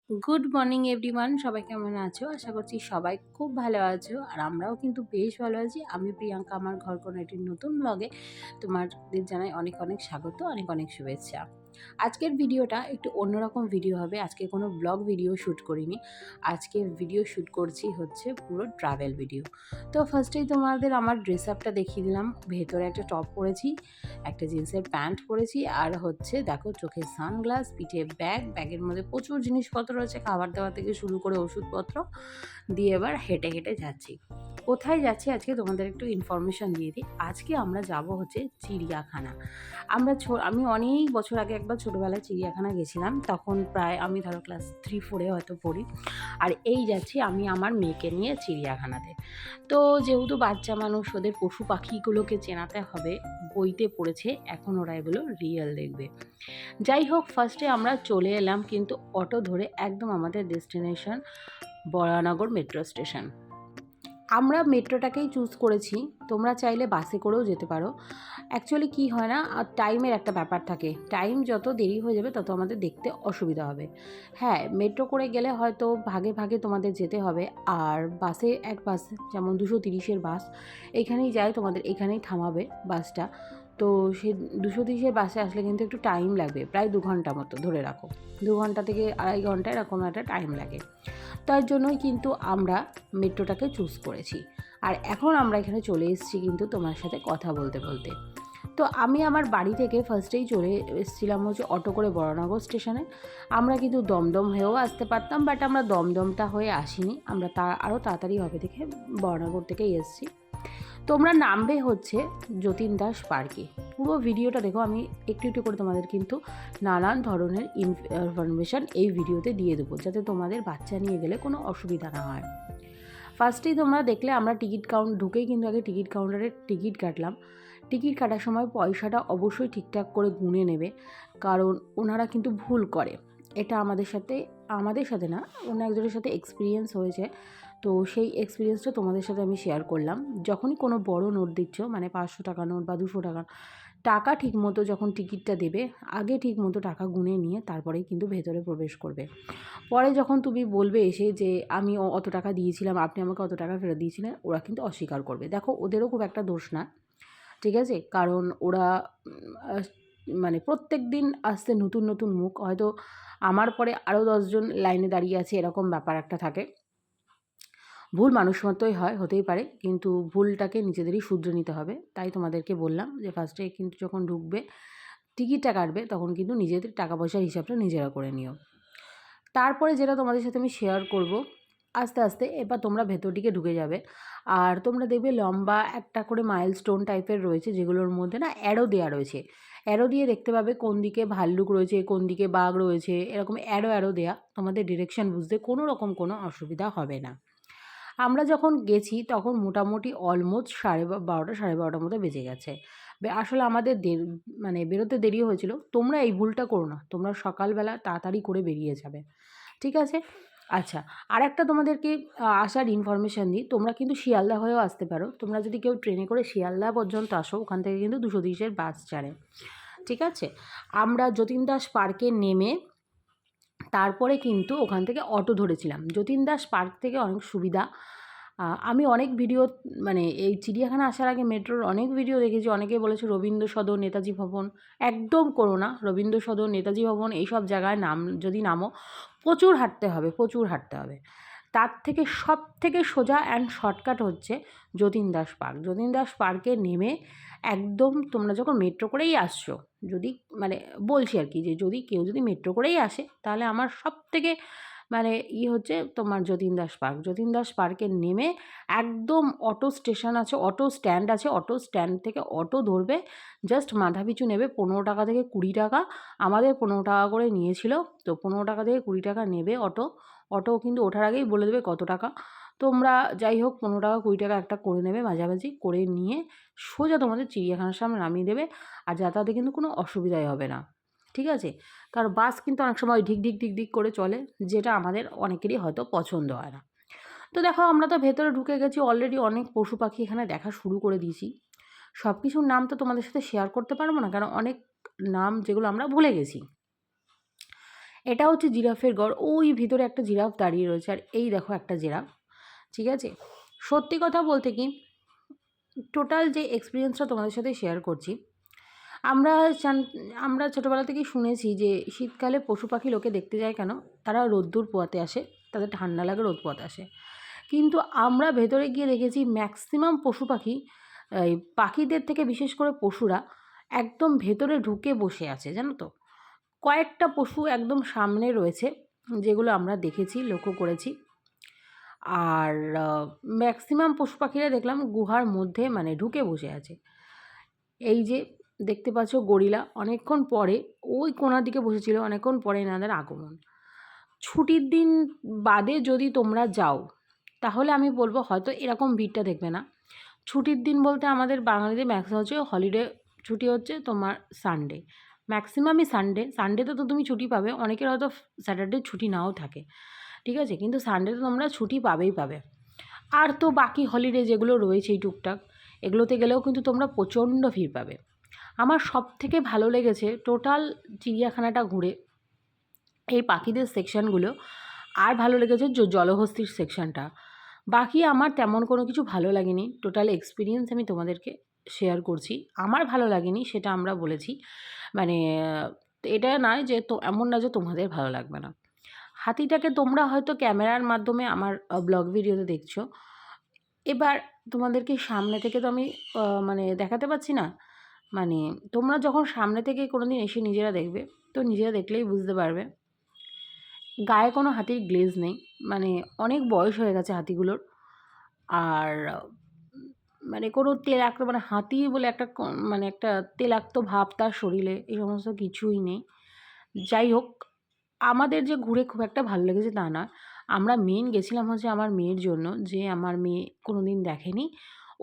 Good morning everyone, সবাই কেমন আছো? আশা করছি সবাই খুব ভালো আছো। আর আমরাও কিন্তু বেশ ভালো আছি। আমি প্রিয়াঙ্কা, আমার ঘর কোনো একটি নতুন ব্লগে তোমাদের জানাই অনেক অনেক স্বাগত, অনেক অনেক শুভেচ্ছা। আজকের ভিডিওটা একটু অন্যরকম ভিডিও হবে। আজকে কোনো ব্লগ ভিডিও শ্যুট করিনি। আজকে ভিডিও শ্যুট করছি হচ্ছে পুরো ট্রাভেল ভিডিও। তো ফার্স্টেই তোমাদের আমার ড্রেস আপটা দেখিয়ে দিলাম। ভেতরে একটা টপ পরেছি, একটা জিন্সের প্যান্ট পরেছি, আর হচ্ছে দেখো চোখে সানগ্লাস, পিঠে ব্যাগ, ব্যাগের মধ্যে প্রচুর জিনিসপত্র রয়েছে, খাবার দাবার থেকে শুরু করে ওষুধপত্র দিয়ে এবার হেঁটে হেঁটে যাচ্ছি। কোথায় যাচ্ছি আজকে তোমাদের একটু ইনফরমেশন দিয়ে দিই। আজকে আমরা যাব হচ্ছে চিড়িয়াখানা। আমি অনেক বছর আগে একবার ছোটোবেলায় চিড়িয়াখানা গেছিলাম, তখন প্রায় আমি ধরো ক্লাস 3-4 হয়তো পড়ি। আর এই যাচ্ছি আমি আমার মেয়েকে নিয়ে চিড়িয়াখানাতে। তো যেহেতু বাচ্চা মানুষ, ওদের পশু পাখিগুলোকে চেনাতে হবে। বইতে পড়েছে, এখন ওরা এগুলো রিয়েল দেখবে। যাই হোক, ফার্স্টে আমরা চলে এলাম কিন্তু অটো ধরে একদম আমাদের ডেস্টিনেশন বরানগর মেট্রো স্টেশন। আমরা মেট্রোটাকেই চুজ করেছি। তোমরা চাইলে বাসে করেও যেতে পারো। অ্যাকচুয়ালি কী হয় না, টাইমের একটা ব্যাপার থাকে। টাইম যত দেরি হয়ে যাবে তত আমাদের দেখতে অসুবিধা হবে। হ্যাঁ, মেট্রো করে গেলে হয়তো ভাগে ভাগে তোমাদের যেতে হবে। আর বাসে এক বাস, যেমন 230-এর বাস এখানেই যায়, তোমাদের এখানেই থামাবে বাসটা। তো সে 230-এর বাসে আসলে কিন্তু একটু টাইম লাগবে, প্রায় 2 ঘন্টা মতো ধরে রাখো। 2 ঘন্টা থেকে 2.5 ঘন্টা এরকম একটা টাইম লাগে। তার জন্যই কিন্তু আমরা মেট্রোটাকে চুজ করেছি। আর এখন আমরা এখানে চলে এসেছি কিন্তু তোমার সাথে কথা বলতে বলতে। তো আমি আমার বাড়ি থেকে ফার্স্টেই চলে এসেছিলাম হচ্ছে অটো করে বরানগর স্টেশনে। আমরা কিন্তু দমদম হয়েও আসতে পারতাম, বাট আমরা দমদমটা হয়ে আসিনি। আমরা আরও তাড়াতাড়ি হবে দেখে বরানগর থেকেই এসেছি। তোমরা নামবে হচ্ছে যতীন দাস পার্কে। পুরো ভিডিওটা দেখো, আমি একটু একটু করে তোমাদের কিন্তু নানান ধরনের ইনফরমেশান এই ভিডিওতে দিয়ে দেবো, যাতে তোমাদের বাচ্চা নিয়ে গেলে কোনো অসুবিধা না হয়। ফার্স্টেই তোমরা দেখলে আমরা ঢুকেই কিন্তু আগে টিকিট কাউন্টারে টিকিট কাটলাম। টিকিট কাটার সময় পয়সাটা অবশ্যই ঠিকঠাক করে গুনে নেবে, কারণ ওনারা কিন্তু ভুল করে। এটা আমাদের সাথে না, অন্য একজনের সাথে এক্সপিরিয়েন্স হয়েছে। তো সেই এক্সপিরিয়েন্সটা তোমাদের সাথে আমি শেয়ার করলাম। যখনই কোনো বড় নোট দিচ্ছ, মানে 500 টাকা নোট বা 200 টাকা, টাকা ঠিকমতো যখন টিকিটটা দেবে, আগে ঠিকমতো টাকা গুনে নিয়ে তারপরেই কিন্তু ভেতরে প্রবেশ করবে। পরে যখন তুমি বলবে এসে যে আমি অত টাকা দিয়েছিলাম, আপনি আমাকে অত টাকা ফেরত দিয়েছিলেন, ওরা কিন্তু অস্বীকার করবে। দেখো, ওদেরও খুব একটা দোষ না, ঠিক আছে? কারণ ওরা মানে প্রত্যেক দিন আসতে নতুন নতুন মুখ, হয়তো আমার পরে আরও 10 জন লাইনে দাঁড়িয়ে আছে, এরকম ব্যাপার একটা থাকে। ভুল মানুষ মতোই হয়, হতেই পারে, কিন্তু ভুলটাকে নিজেদেরই শুধরে নিতে হবে। তাই তোমাদেরকে বললাম যে ফার্স্টে কিন্তু যখন ঢুকবে, টিকিটটা কাটবে, তখন কিন্তু নিজেদের টাকা পয়সার হিসাবটা নিজেরা করে নিও। তারপরে যেটা তোমাদের সাথে আমি শেয়ার করব, আস্তে আস্তে এবার তোমরা ভেতর দিকে ঢুকে যাবে। আর তোমরা দেখবে লম্বা একটা করে মাইলস্টোন টাইপের রয়েছে, যেগুলোর মধ্যে না অ্যারো দেওয়া রয়েছে। অ্যারো দিয়ে দেখতে পাবে কোন দিকে ভাল্লুক রয়েছে, কোন দিকে বাঘ রয়েছে, এরকম অ্যারো দেয়া। তোমাদের ডিরেকশন বুঝতে কোনো রকম কোনো অসুবিধা হবে না। আমরা যখন গেছি তখন মোটামুটি অলমোস্ট 12:30 12:30 মতো বেজে গেছে। আসলে আমাদের মানে বেরোতে দেরি হয়েছিল। তোমরা এই ভুলটা করো না। তোমরা সকালবেলা তাড়াতাড়ি করে বেরিয়ে যাবে। ঠিক আছে? আচ্ছা, আরেকটা তোমাদেরকে আসার ইনফরমেশান দিই। তোমরা কিন্তু শিয়ালদা হয়েও আসতে পারো। তোমরা যদি কেউ ট্রেনে করে শিয়ালদা পর্যন্ত আসো, ওখান থেকে কিন্তু 230-এর বাস ছাড়ে। ঠিক আছে? আমরা যতীন দাস পার্কে নেমে তারপরে কিন্তু ওখান থেকে অটো ধরেছিলাম। যতীন দাস পার্ক থেকে অনেক সুবিধা। আমি অনেক ভিডিও, মানে এই চিড়িয়াখানা আসার আগে মেট্রোর অনেক ভিডিও দেখেছি। অনেকেই বলেছে রবীন্দ্র সদন, নেতাজি ভবন। একদম করো না। রবীন্দ্র সদন, নেতাজি ভবন এইসব জায়গায় যদি নামো, প্রচুর হাঁটতে হবে, প্রচুর হাঁটতে হবে। তার থেকে সবথেকে সোজা অ্যান্ড শর্টকাট হচ্ছে যতীন দাস পার্ক। যতীন দাস পার্কে নেমে একদম তোমরা যখন মেট্রো করেই আসছো, যদি মানে বলছি আর কি, যে যদি মেট্রো করেই আসে, তাহলে আমার সবথেকে মানে হচ্ছে তোমার যতীন দাস পার্ক। যতীন দাস পার্কে নেমে একদম অটো স্টেশন আছে, অটো স্ট্যান্ড আছে, অটো স্ট্যান্ড থেকে অটো ধরবে। জাস্ট মাথাপিছু নেবে 15 টাকা থেকে 20 টাকা। আমাদের 15 টাকা করে নিয়েছিল। তো 15 টাকা থেকে 20 টাকা নেবে অটো। অটো কিন্তু ওঠার আগেই বলে দেবে কত টাকা। তোমরা যাই হোক 15 টাকা 20 টাকা একটা করে নেবে মাঝামাঝি, করে নিয়ে সোজা তোমাদের চিড়িয়াখানার সামনে নামিয়ে দেবে। আর যাতায়াতে কিন্তু কোনো অসুবিধাই হবে না। ঠিক আছে? কারণ বাস কিন্তু অনেক সময় ঢিক ঢিক ঢিক ঢিক করে চলে, যেটা আমাদের অনেকেরই হয়তো পছন্দ হয় না। তো দেখো, আমরা তো ভেতরে ঢুকে গেছি অলরেডি। অনেক পশু পাখি এখানে দেখা শুরু করে দিয়েছি। সব কিছুর নাম তো তোমাদের সাথে শেয়ার করতে পারবো না, কারণ অনেক নাম যেগুলো আমরা ভুলে গেছি। এটা হচ্ছে জিরাফের গড়, ওই ভিতরে একটা জিরাফ দাঁড়িয়ে রয়েছে, আর এই দেখো একটা জিরাফ। ঠিক আছে, সত্যি কথা বলতে কি, টোটাল যে এক্সপিরিয়েন্সটা তোমাদের সাথে শেয়ার করছি, আমরা আমরা ছোটোবেলা থেকেই শুনেছি যে শীতকালে পশু পাখি লোকে দেখতে যায় কেন, তারা রোদ্দুর পোয়াতে আসে, তাদের ঠান্ডা লাগে রোদ পোয়াতে আসে। কিন্তু আমরা ভেতরে গিয়ে দেখেছি ম্যাক্সিমাম পশু পাখি, এই পাখিদের থেকে বিশেষ করে পশুরা একদম ভেতরে ঢুকে বসে আছে, জানো তো। কয়েকটা পশু একদম সামনে রয়েছে যেগুলো আমরা দেখেছি, লক্ষ্য করেছি। আর ম্যাক্সিমাম পশু পাখিরা দেখলাম গুহার মধ্যে মানে ঢুকে বসে আছে। এই যে দেখতে পাচ্ছ গরিলা অনেকক্ষণ পরে ওই কোণার দিকে বসেছিল, অনেকক্ষণ পরে এনাদের আগমন। ছুটির দিন বাদে যদি তোমরা যাও তাহলে আমি বলবো হয়তো এরকম ভিড়টা দেখবে না। ছুটির দিন বলতে আমাদের বাঙালিদের ম্যাক্সিমাম হচ্ছে হলিডে, ছুটি হচ্ছে তোমার সানডে, ম্যাক্সিমামই সানডেতে তো তুমি ছুটি পাবে, অনেকের হয়তো স্যাটারডে ছুটি নাও থাকে, ঠিক আছে, কিন্তু সানডেতে তোমরা ছুটি পাবেই পাবে। আর তো বাকি হলিডে যেগুলো রয়েছে এই টুকটাক, এগুলোতে গেলেও কিন্তু তোমরা প্রচণ্ড ভিড় পাবে। আমার সব থেকে ভালো লেগেছে টোটাল চিড়িয়াখানাটা ঘুরে এই পাখিদের সেকশানগুলো, আর ভালো লেগেছে জলহস্তির সেকশানটা। বাকি আমার তেমন কোনো কিছু ভালো লাগেনি, টোটাল এক্সপিরিয়েন্স আমি তোমাদেরকে শেয়ার করছি। আমার ভালো লাগেনি সেটা আমরা বলেছি, মানে এটা নয় যে তো এমন না যে তোমাদের ভালো লাগবে না। হাতিটাকে তোমরা হয়তো ক্যামেরার মাধ্যমে আমার ব্লগ ভিডিওতে দেখছো, এবার তোমাদেরকে সামনে থেকে তো আমি মানে দেখাতে পারছি না, মানে তোমরা যখন সামনে থেকে কোনো দিন এসে নিজেরা দেখবে তো নিজেরা দেখলেই বুঝতে পারবে। গায়ে কোনো হাতির গ্লেজ নেই, মানে অনেক বয়স হয়ে গেছে হাতিগুলোর। আর মানে কোনো তেলাক্ত, মানে হাতি বলে একটা মানে একটা তেলাক্ত ভাব তার শরীরে, এই সমস্ত কিছুই নেই। যাই হোক, আমাদের যে ঘুরে খুব একটা ভালো লেগেছে তা না, আমরা মেন গেছিলাম হচ্ছে আমার মেয়ের জন্য, যে আমার মেয়ে কোনো দিন দেখেনি,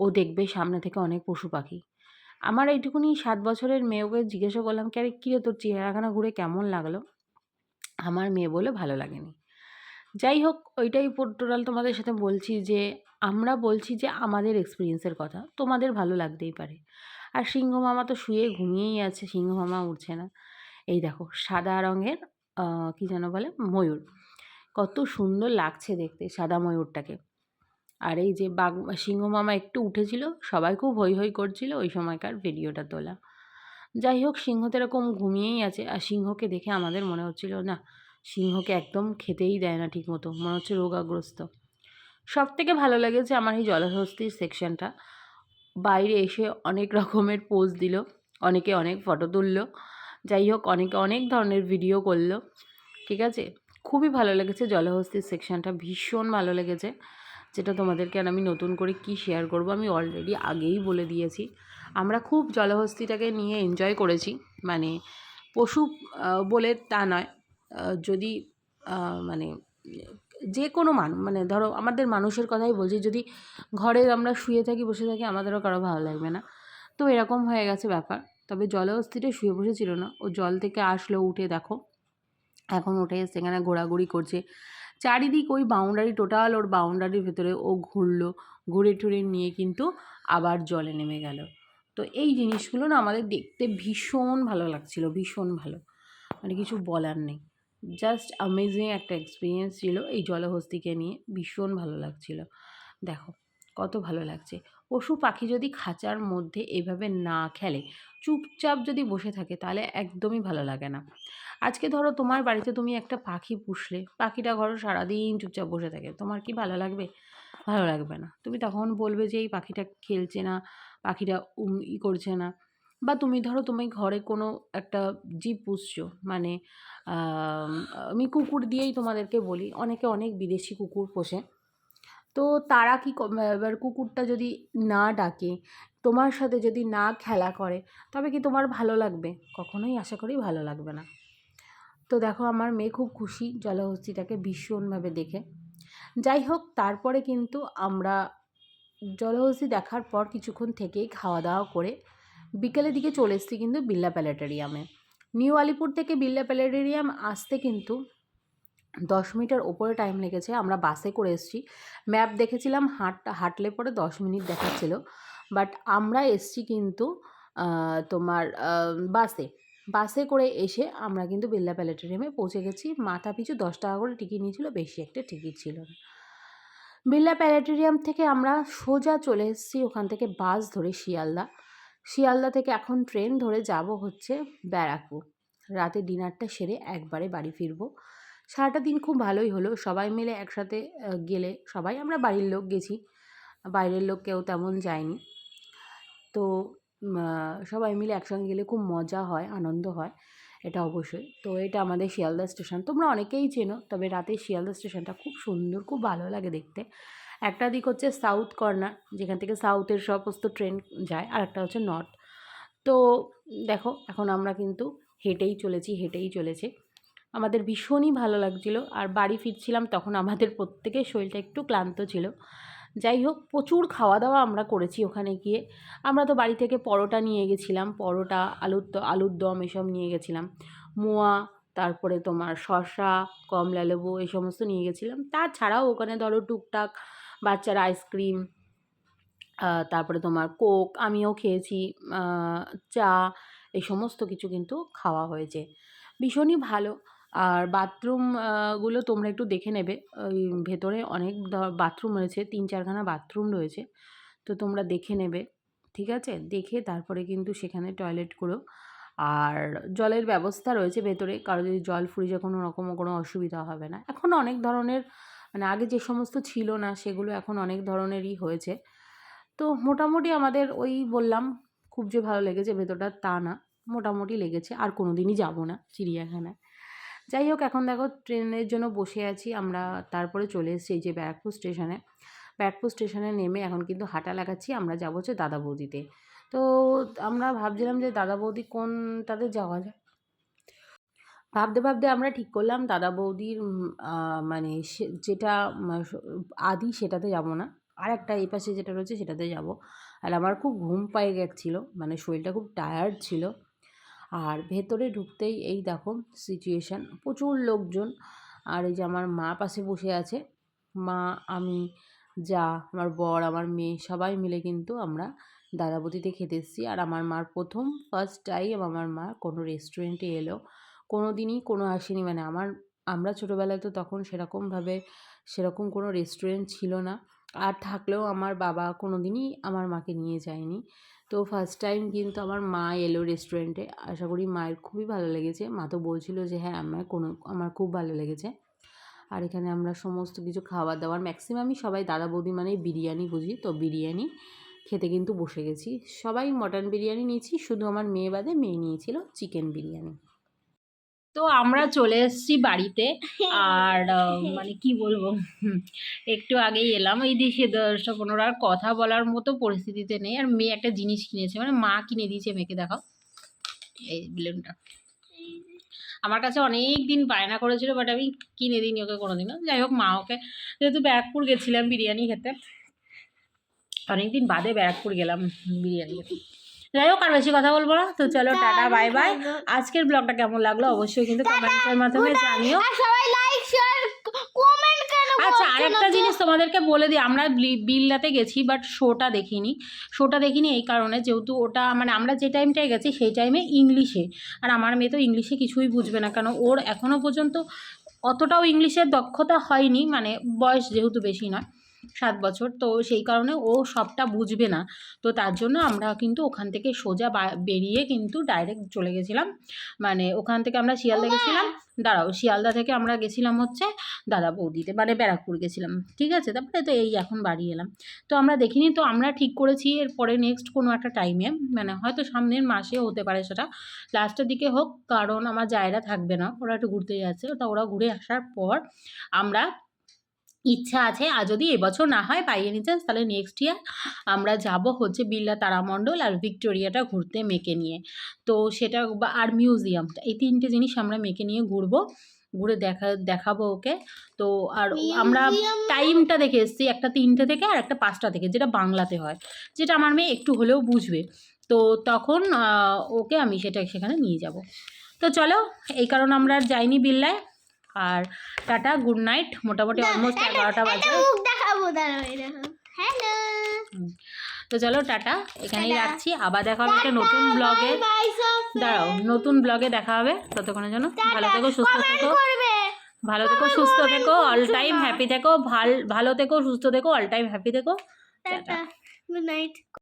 ও দেখবে সামনে থেকে অনেক পশু পাখি। আমার এইটুকুনি 7 বছরের মেয়েকে জিজ্ঞাসা করলাম, আরে কিরে তোর চিড়িয়াখানা ঘুরে কেমন লাগলো? আমার মেয়ে বলে ভালো লাগেনি। যাই হোক, ওইটাই টোটাল তোমাদের সাথে বলছি যে আমরা বলছি যে আমাদের এক্সপিরিয়েন্সের কথা, তোমাদের ভালো লাগতেই পারে। আর সিংহ মামা তো শুয়ে ঘুমিয়েই আছে, সিংহ মামা উঠছে না। এই দেখো সাদা রঙের কী যেন বলে, ময়ূর, কত সুন্দর লাগছে দেখতে সাদা ময়ূরটাকে। আর এই যে সিংহ মামা একটু উঠেছিল, সবাই খুব হৈ হৈ করছিল ওই সময়কার ভিডিওটা তোলা। যাই হোক, সিংহ তো এরকম ঘুমিয়েই আছে, আর সিংহকে দেখে আমাদের মনে হচ্ছিল না, সিংহকে একদম খেতেই দেয় না ঠিক মতো, মনে হচ্ছে রোগাগ্রস্ত। সব থেকে ভালো লেগেছে আমার এই জলহস্তির সেকশনটা। বাইরে এসে অনেক রকমের পোজ দিল, অনেকে অনেক ফটো তুললো, যাই হোক অনেকে অনেক ধরনের ভিডিও করলো, ঠিক আছে। খুবই ভালো লেগেছে জলহস্তির সেকশনটা, ভীষণ ভালো লেগেছে। যেটা তোমাদেরকে আর আমি নতুন করে কি শেয়ার করব, আমি অলরেডি আগেই বলে দিয়েছি। আমরা খুব জলহস্তিটাকে নিয়ে এনজয় করেছি, মানে পশু বলে তা নয়, যদি মানে যে কোনো মানে ধরো আমাদের মানুষের কথাই বলছি, যদি ঘরে আমরা শুয়ে থাকি বসে থাকি আমাদেরও কারো ভালো লাগবে না, তো এরকম হয়ে গেছে ব্যাপার। তবে জলহস্তিটা শুয়ে বসেছিল না, ও জল থেকে আসলো, উঠে দেখো এখন উঠে সেখানে ঘোরাঘুরি করছে চারিদিক, ওই বাউন্ডারি টোটাল ওর বাউন্ডারির ভেতরে ও ঘুরলো, ঘুরে টুরে নিয়ে কিন্তু আবার জলে নেমে গেল। তো এই জিনিসগুলো না আমাদের দেখতে ভীষণ ভালো লাগছিল, ভীষণ ভালো, মানে কিছু বলার নেই, জাস্ট অ্যামেজিং একটা এক্সপিরিয়েন্স ছিল এই জলহস্তিকে নিয়ে, ভীষণ ভালো লাগছিল। দেখো কত ভালো লাগছে। পশু পাখি যদি খাঁচার মধ্যে এভাবে না খেলে, চুপচাপ যদি বসে থাকে, তাহলে একদমই ভালো লাগে না। আজকে ধরো তোমার বাড়িতে তুমি একটা পাখি পুষলে, পাখিটা ঘরে সারাদিন চুপচাপ বসে থাকে, তোমার কি ভালো লাগবে? ভালো লাগবে না। তুমি তখন বলবে যে এই পাখিটা খেলছে না, পাখিটা করছে না। বা তুমি ধরো তুমি ঘরে কোনো একটা জীব পুষছো, মানে আমি কুকুর দিয়েই তোমাদেরকে বলি, অনেকে অনেক বিদেশি কুকুর পোষে, তো তারা কি এবার কুকুরটা যদি না ডাকে, তোমার সাথে যদি না খেলা করে, তবে কি তোমার ভালো লাগবে? কখনোই আশা করি ভালো লাগবে না। তো দেখো আমার মেয়ে খুব খুশি জলহস্তিটাকে ভীষণভাবে দেখে। যাই হোক, তারপরে কিন্তু আমরা জলহস্তি দেখার পর কিছুক্ষণ থেকেই খাওয়া দাওয়া করে বিকেলের দিকে চলে এসেছি কিন্তু বিড়লা প্ল্যানেটেরিয়ামে। নিউ আলিপুর থেকে বিড়লা প্ল্যানেটেরিয়াম আসতে কিন্তু 10 মিনিটের ওপরে টাইম লেগেছে, আমরা বাসে করে এসেছি। ম্যাপ দেখেছিলাম হাঁটলে পরে 10 মিনিট দেখাচ্ছিল, বাট আমরা এসেছি কিন্তু তোমার বাসে। বাসে করে এসে আমরা কিন্তু বিড়লা প্ল্যানেটেরিয়ামে পৌঁছে গেছি। মাথা পিছু 10 টাকা করে টিকিট নিয়েছিল, বেশি একটা টিকিট ছিল না। বিড়লা প্ল্যানেটেরিয়াম থেকে আমরা সোজা চলে এসেছি ওখান থেকে বাস ধরে শিয়ালদা। শিয়ালদা থেকে এখন ট্রেন ধরে যাব হচ্ছে ব্যারাকপুর। রাতে ডিনারটা সেরে একবারে বাড়ি ফিরবো। সারাটা দিন খুব ভালোই হলো, সবাই মিলে একসাথে গেলে, সবাই আমরা বাড়ির লোক গেছি, বাইরের লোক কেউ তেমন যায়নি। তো সবাই মিলে একসঙ্গে গেলে খুব মজা হয়, আনন্দ হয়, এটা অবশ্যই। তো এটা আমাদের শিয়ালদা স্টেশন, তোমরা অনেকেই চেনো, তবে রাতে শিয়ালদা স্টেশনটা খুব সুন্দর, খুব ভালো লাগে দেখতে। একটা দিক হচ্ছে সাউথ কর্নার, যেখান থেকে সাউথের সমস্ত ট্রেন যায়, আর একটা হচ্ছে নর্থ। তো দেখো এখন আমরা কিন্তু হেঁটেই চলেছি। আমাদের ভীষণই ভালো লাগছিল। আর বাড়ি ফিরছিলাম তখন আমাদের প্রত্যেকের শরীরটা একটু ক্লান্ত ছিল। যাই হোক, প্রচুর খাওয়া দাওয়া আমরা করেছি ওখানে গিয়ে। আমরা তো বাড়ি থেকে পরোটা নিয়ে গেছিলাম, পরোটা, আলুর দম এসব নিয়ে গেছিলাম, মোয়া, তারপরে তোমার শসা, কমলা লেবু এই সমস্ত নিয়ে গেছিলাম। তাছাড়াও ওখানে ধরো টুকটাক বাচ্চারা আইসক্রিম, তারপরে তোমার কোক, আমিও খেয়েছি, চা, এই সমস্ত কিছু কিন্তু খাওয়া হয়েছে। ভীষণই ভালো। আর বাথরুম গুলো তোমরা একটু দেখে নেবে। ওই ভেতরে অনেক বাথরুম রয়েছে, 3-4খানা বাথরুম রয়েছে। তো তোমরা দেখে নেবে, ঠিক আছে? দেখে তারপরে কিন্তু সেখানে টয়লেট করো। আর জলের ব্যবস্থা রয়েছে ভেতরে, কারো যদি জল ফুরিয়ে যায় কোনো রকম কোনো অসুবিধা হবে না। এখন অনেক ধরনের, মানে আগে যে সমস্ত ছিল না সেগুলো এখন অনেক ধরনেরই হয়েছে। তো মোটামুটি আমাদের ওই বললাম, খুব যে ভালো লেগেছে ভেতরটা তা না, মোটামুটি লেগেছে। আর কোনো দিনই যাব না চিড়িয়াখানায়। যাই হোক, এখন দেখো ট্রেনের জন্য বসে আছি আমরা। তারপরে চলে এসেছি এই যে ব্যারাকপুর স্টেশনে। ব্যারাকপুর স্টেশনে নেমে এখন কিন্তু হাঁটা লাগাচ্ছি, আমরা যাবো হচ্ছে দাদা বৌদিতে। তো আমরা ভাবছিলাম যে দাদা বৌদি কোনটাতে যাওয়া যায়। ভাবতে আমরা ঠিক করলাম দাদা বৌদির মানে যেটা আদি সেটাতে যাব না, আর একটা এই পাশে যেটা রয়েছে সেটাতে যাব। আর আমার খুব ঘুম পেয়ে গেছিলো, মানে শরীরটা খুব টায়ার্ড ছিল। আর ভেতরে ঢুকতেই এই দেখো সিচুয়েশান, প্রচুর লোকজন। আর এই যে আমার মা পাশে বসে আছে, মা, আমি, যা, আমার বর, আমার মেয়ে, সবাই মিলে কিন্তু আমরা দাদাবতিতে খেতে এসেছি। আর আমার মার ফার্স্ট টাইম আমার মা কোনো রেস্টুরেন্টে এলো। কোনো দিনই কোনো আসেনি, মানে আমরা ছোটোবেলায় তো তখন সেরকম কোনো রেস্টুরেন্ট ছিল না। আর থাকলেও আমার বাবা কোনো দিনই আমার মাকে নিয়ে যায়নি। তো ফার্স্ট টাইম কিন্তু আমার মা এলো রেস্টুরেন্টে। আশা করি মায়ের খুবই ভালো লেগেছে। মা তো বলছিল যে হ্যাঁ আমার খুব ভালো লেগেছে। আর এখানে আমরা সমস্ত কিছু খাবার দাবার ম্যাক্সিমামই সবাই দাদা বৌদি মানেই বিরিয়ানি বুঝি, তো বিরিয়ানি খেতে কিন্তু বসে গেছি। সবাই মটন বিরিয়ানি নিয়েছি, শুধু আমার মেয়ে বাদে, মেয়ে নিয়েছিল চিকেন বিরিয়ানি। তো আমরা চলে এসেছি বাড়িতে। আর মানে কি বলবো, একটু আগেই এলাম। এই দিকে দর্শক ওনারা আর কথা বলার মতো পরিস্থিতিতে নেই। আর মেয়ে একটা জিনিস কিনেছে, মানে মা কিনে দিয়েছে মেয়েকে, দেখাও এই বেলুনটা। আমার কাছে অনেক দিন বায়না করেছিল, বাট আমি কিনে দিইনি ওকে কোনোদিনও। যাই হোক, মা ওকে, যেহেতু ব্যারাকপুর গেছিলাম বিরিয়ানি খেতে, অনেকদিন বাদে ব্যারাকপুর গেলাম বিরিয়ানি খেতে। যাই হোক, আর বেশি কথা বলবো না, তো চলো টাটা, বাই বাই। আজকের ব্লগটা কেমন লাগলো অবশ্যই কিন্তু কমেন্টের মাধ্যমে জানিও। আচ্ছা, আরেকটা জিনিস তোমাদেরকে বলে দিই, আমরা বিড়লাতে গেছি বাট শোটা দেখিনি এই কারণে, যেহেতু ওটা মানে আমরা যে টাইমটায় গেছি সেই টাইমে ইংলিশে, আর আমার মেয়ে তো ইংলিশে কিছুই বুঝবে না, কারণ ওর এখনও পর্যন্ত অতটাও ইংলিশের দক্ষতা হয়নি, মানে বয়স যেহেতু বেশি নয়, 7 বছর, তো সেই কারণে ও সবটা বুঝবে না। তো তার জন্য আমরা কিন্তু ওখান থেকে সোজা বেরিয়ে কিন্তু ডাইরেক্ট চলে গেছিলাম, মানে ওখান থেকে আমরা শিয়ালদা গেছিলাম। শিয়ালদা থেকে আমরা গেছিলাম হচ্ছে দাদা বৌদিতে, মানে ব্যারাকপুর গেছিলাম, ঠিক আছে? তারপরে তো এই এখন বাড়ি এলাম। তো আমরা দেখিনি, তো আমরা ঠিক করেছি এরপরে নেক্সট কোনো একটা টাইমে, মানে হয়তো সামনের মাসে হতে পারে, সেটা লাস্টের দিকে হোক, কারণ আমার জায়গা থাকবে না, ওরা একটু ঘুরতে যাচ্ছে, তা ওরা ঘুরে আসার পর আমরা, ইচ্ছা আছে, আর যদি এবছর না হয় বাই এনি চান্স, তাহলে নেক্সট ইয়ার আমরা যাব হচ্ছে বিড়লা তারামণ্ডল আর ভিক্টোরিয়াটা ঘুরতে মেয়েকে নিয়ে। তো সেটা আর মিউজিয়ামটা, এই 3টে জিনিস আমরা মেয়েকে নিয়ে ঘুরে দেখাবো ওকে। তো আর আমরা টাইমটা দেখে এসেছি, একটা 3টে থেকে আর একটা 5টা থেকে, যেটা বাংলাতে হয়, যেটা আমার মেয়ে একটু হলেও বুঝবে। তো তখন ওকে আমি সেখানে নিয়ে যাব। তো চলো, এই কারণে আমরা আর যাইনি বিড়লায়। আর টাটা, গুড নাইট। মোটামুটি অলমোস্ট 11টা বাজে। তো চলো টাটা, এখানেই রাখছি, আবার দেখা হবে একটা নতুন ব্লগে। দাঁড়াও, নতুন ব্লগে দেখা হবে, ততক্ষণের জন্য ভালো থেকো, সুস্থ থেকো, ভালো থেকো, সুস্থ থেকো, অল টাইম হ্যাপি থেকো, ভালো থেকো, সুস্থ থেকো, অল টাইম হ্যাপি থেকো, টাটা, গুড নাইট।